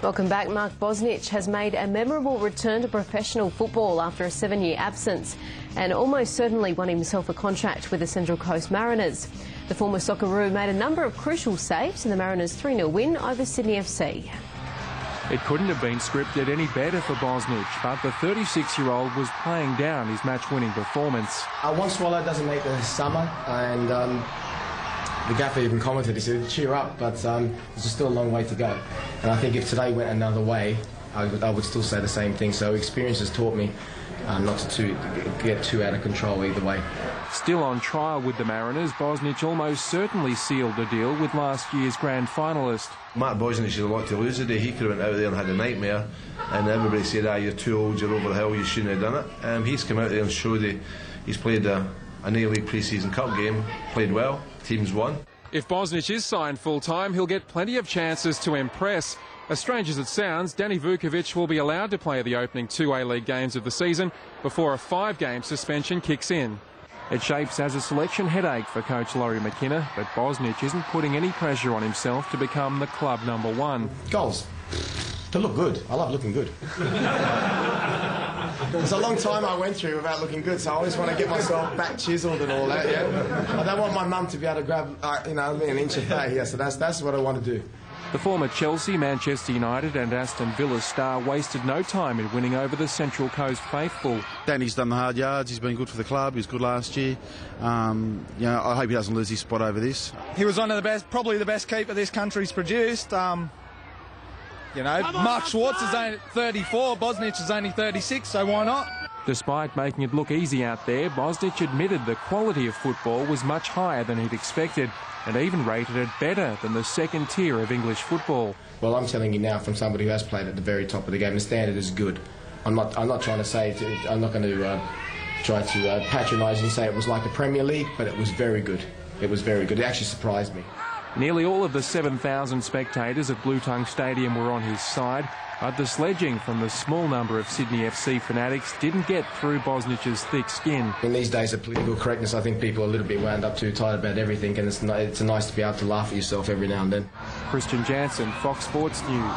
Welcome back. Mark Bosnich has made a memorable return to professional football after a 7-year absence and almost certainly won himself a contract with the Central Coast Mariners. The former Socceroo made a number of crucial saves in the Mariners' 3-0 win over Sydney FC. It couldn't have been scripted any better for Bosnich, but the 36-year-old was playing down his match-winning performance. One swallow doesn't make the summer, and the gaffer even commented, he said, cheer up, but there's still a long way to go. And I think if today went another way, I would still say the same thing. So experience has taught me not to get too out of control either way. Still on trial with the Mariners, Bosnich almost certainly sealed the deal with last year's grand finalist. Mark Bosnich has a lot to lose today. He could have went out there and had a nightmare, and everybody said, you're too old, you're over the hill, you shouldn't have done it. He's come out there and showed he's played a A-League pre-season cup game, played well, team's won. If Bosnich is signed full-time, he'll get plenty of chances to impress. As strange as it sounds, Danny Vukovic will be allowed to play the opening 2 A-League games of the season before a 5-game suspension kicks in. It shapes as a selection headache for coach Laurie McKenna, but Bosnich isn't putting any pressure on himself to become the club #1. Goals. To look good. I love looking good. It's a long time I went through without looking good, so I always want to get myself back chiseled and all that, yeah. I don't want my mum to be able to grab, an inch of hay, yeah, so that's what I want to do. The former Chelsea, Manchester United and Aston Villa star wasted no time in winning over the Central Coast faithful. Danny's done the hard yards, he's been good for the club, he was good last year. I hope he doesn't lose his spot over this. He was one of the best, probably the best keeper this country's produced. Mark Schwartz is only 34, Bosnich is only 36, so why not? Despite making it look easy out there, Bosnich admitted the quality of football was much higher than he'd expected and even rated it better than the second tier of English football. Well, I'm telling you now from somebody who has played at the very top of the game, the standard is good. I'm not trying to say, I'm not going to try to patronise and say it was like the Premier League, but it was very good. It was very good. It actually surprised me. Nearly all of the 7,000 spectators at Blue Tongue Stadium were on his side, but the sledging from the small number of Sydney FC fanatics didn't get through Bosnich's thick skin. In these days of political correctness, I think people are a little bit wound up too tight about everything, and it's nice to be able to laugh at yourself every now and then. Christian Jansen, Fox Sports News.